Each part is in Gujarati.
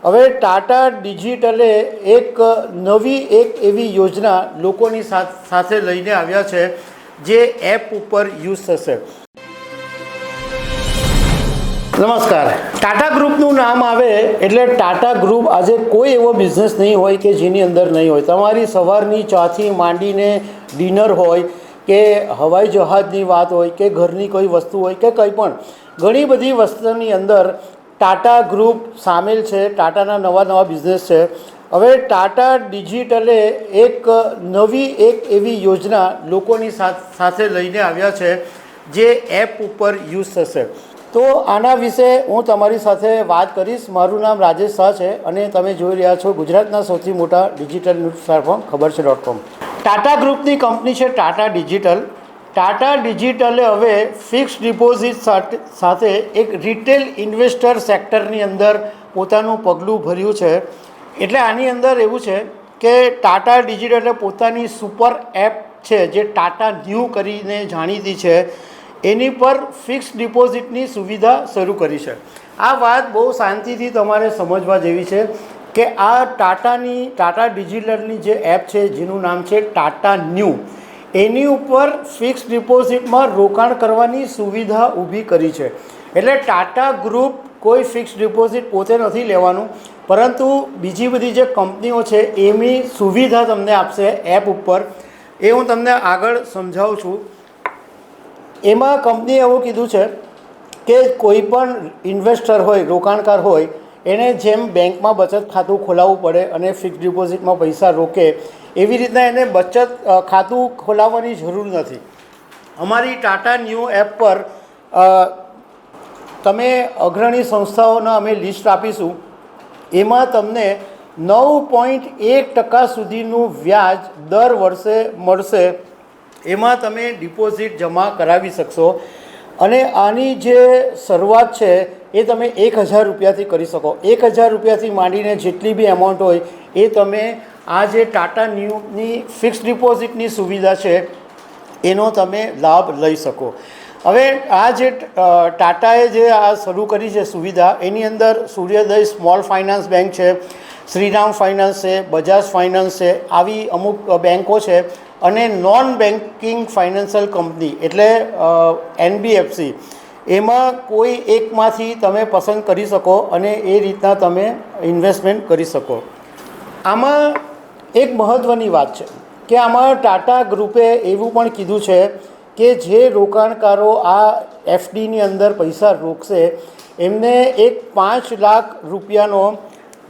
હવે ટાટા ડિજિટલે એક એવી યોજના લોકોની સાથે લઈને આવ્યા છે જે એપ ઉપર યુઝ થશે। નમસ્કાર। ટાટા ગ્રુપનું નામ આવે એટલે ટાટા ગ્રુપ આજે કોઈ એવો બિઝનેસ નહીં હોય કે જેની અંદર નહીં હોય। તમારી સવારની ચાથી માંડીને ડિનર હોય કે હવાઈ જહાજની વાત હોય કે ઘરની કોઈ વસ્તુ હોય કે કંઈ પણ ઘણી બધી વસ્તુની અંદર ટાટા ગ્રુપ સામેલ છે। ટાટાના નવા બિઝનેસ છે। હવે ટાટા ડિજિટલે એક એવી યોજના લોકોની સાથે લઈને આવ્યા છે જે એપ ઉપર યુઝ થશે। તો આના વિશે હું તમારી સાથે વાત કરીશ। મારું નામ રાજેશ શાહ છે અને તમે જોઈ રહ્યા છો ગુજરાતના સૌથી મોટા ડિજિટલ ન્યૂઝ પ્લેટફોર્મ ખબર છે.com। ટાટા ગ્રુપની કંપની છે ટાટા ડિજિટલ। ટાટા ડિજિટલે હવે ફિક્સ ડિપોઝિટ સાથે એક રિટેલ ઇન્વેસ્ટર સેક્ટરની અંદર પોતાનું પગલું ભર્યું છે। એટલે આની અંદર એવું છે કે ટાટા ડિજિટલે પોતાની સુપર એપ છે જે ટાટા ન્યૂ કરીને જાણીતી છે એની પર ફિક્સ ડિપોઝિટની સુવિધા શરૂ કરી છે। આ વાત બહુ શાંતિથી તમારે સમજવા જેવી છે કે આ ટાટા ડિજિટલની જે એપ છે જેનું નામ છે ટાટા ન્યૂ, એની ઉપર ફિક્સ ડિપોઝિટમાં રોકાણ કરવાની સુવિધા ઊભી કરી છે। એટલે ટાટા ગ્રુપ કોઈ ફિક્સ ડિપોઝિટ પોતે નથી લેવાનું, પરંતુ બીજી બધી જે કંપનીઓ છે એની સુવિધા તમને આપશે એપ ઉપર। એ હું તમને આગળ સમજાવું છું। એમાં કંપનીએ એવું કીધું છે કે કોઈ પણ ઇન્વેસ્ટર હોય, રોકાણકાર હોય, એને જેમ બેંકમાં બચત ખાતું ખોલાવવું પડે અને ફિક્સ ડિપોઝિટમાં પૈસા રોકે એવી રીતના એને બચત ખાતું ખોલાવવાની જરૂર નથી। અમારી ટાટા ન્યૂ એપ પર તમે અગ્રણી સંસ્થાઓના અમે લિસ્ટ આપીશું। એમાં તમને 9.1% સુધીનું વ્યાજ દર વર્ષે મળશે। એમાં તમે ડિપોઝિટ જમા કરાવી શકશો અને આની જે શરૂઆત છે એ તમે 1000 રૂપિયાથી કરી શકો। 1000 રૂપિયાથી માંડીને જેટલી બી અમાઉન્ટ હોય એ તમે આ જે ટાટા ન્યૂની ફિક્સ ડિપોઝિટની સુવિધા છે એનો તમે લાભ લઈ શકો। હવે આ જે ટાટાએ જે આ શરૂ કરી છે સુવિધા, એની અંદર સૂર્યોદય સ્મોલ ફાઇનાન્સ બેંક છે, શ્રીરામ ફાઇનાન્સ છે, બજાજ ફાઇનાન્સ છે, આવી અમુક બેન્કો છે અને નોન બેન્કિંગ ફાઇનાન્શિયલ કંપની એટલે NBFC, એમાં કોઈ એકમાંથી તમે પસંદ કરી શકો અને એ રીતના તમે ઇન્વેસ્ટમેન્ટ કરી શકો। આમાં એક મહત્ત્વની વાત છે કે આમાં ટાટા ગ્રુપે એવું પણ કીધું છે કે જે રોકાણકારો આ FDની અંદર પૈસા રોકશે એમને એક 5 લાખ રૂપિયાનો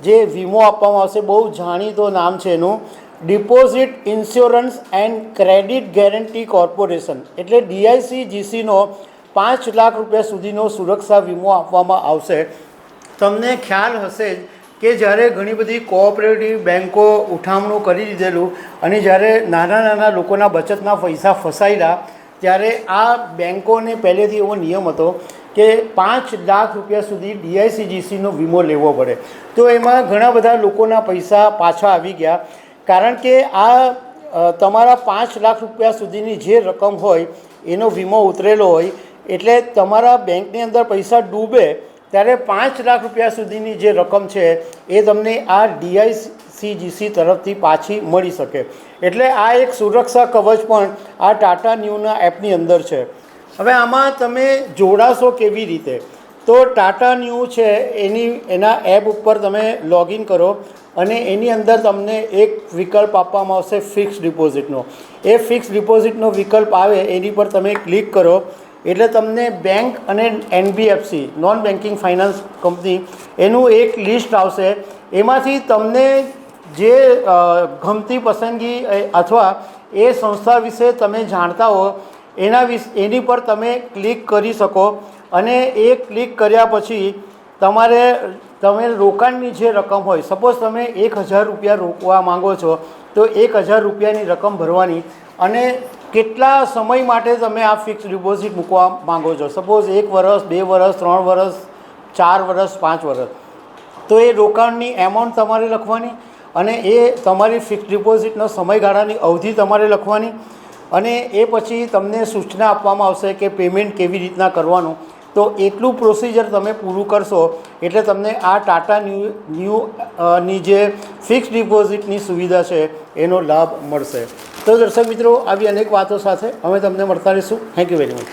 જે વીમો આપવામાં આવશે। બહુ જાણીતો નામ છે એનું, deposit insurance and credit guarantee corporation એટલે DICGCનો 5 લાખ રૂપિયા સુધીનો સુરક્ષા વીમો આપવામાં આવશે। તમને ખ્યાલ હશે જ કે જ્યારે ઘણી બધી કોઓપરેટિવ બેન્કો ઉઠામણું કરી દીધેલું અને જ્યારે નાના લોકોના બચતના પૈસા ફસાયેલા ત્યારે આ બેન્કોને પહેલેથી એવો નિયમ હતો કે 5 લાખ રૂપિયા સુધી DICGCનો વીમો લેવો પડે। તો એમાં ઘણા બધા લોકોના પૈસા પાછા આવી ગયા, કારણ કે આ તમારા 5 લાખ રૂપિયા સુધીની જે રકમ હોય એનો વીમો ઉતરેલો હોય, એટલે તમારા બેંકની અંદર પૈસા ડૂબે ત્યારે 5 લાખ રૂપિયા સુધીની જે રકમ છે એ તમને આ DICGC તરફથી પાછી મળી શકે। એટલે આ એક સુરક્ષા કવચ પણ આ ટાટા ન્યૂના એપની અંદર છે। હવે આમાં તમે જોડાશો કેવી રીતે? તો ટાટા ન્યૂ છે એના એપ ઉપર તમે લોગિન કરો અને એની અંદર તમને એક વિકલ્પ આપવામાં આવશે ફિક્સ ડિપોઝિટનો। એ ફિક્સ ડિપોઝિટનો વિકલ્પ આવે એની પર તમે ક્લિક કરો એટલે તમને બેંક અને NBFC non banking finance company એનું એક લિસ્ટ આવશે। એમાંથી તમને જે ગમતી પસંદગી અથવા એ સંસ્થા વિશે તમે જાણતા હો એની પર તમે ક્લિક કરી શકો અને એ ક્લિક કર્યા પછી તમે રોકાણની જે રકમ હોય, સપોઝ તમે 1000 રૂપિયા રોકવા માંગો છો તો 1000 રૂપિયાની રકમ ભરવાની અને કેટલા સમય માટે તમે આ ફિક્સ ડિપોઝિટ મૂકવા માંગો છો, સપોઝ 1 વર્ષ, 2 વર્ષ, 3 વર્ષ, 4 વર્ષ, 5 વર્ષ, તો એ રોકાણની એમાઉન્ટ તમારે લખવાની અને એ તમારી ફિક્સ ડિપોઝિટનો સમયગાળાની અવધિ તમારે લખવાની અને એ પછી તમને સૂચના આપવામાં આવશે કે પેમેન્ટ કેવી રીતના કરવાનું। તો એટલું પ્રોસિજર તમે પૂરું કરશો એટલે તમને આ ટાટા ની જે ફિક્સ ડિપોઝિટની સુવિધા છે એનો લાભ મળશે. તો દર્શક મિત્રો, આવી અનેક વાતો સાથે અમે તમને મળતા રહીશું. Thank you very much.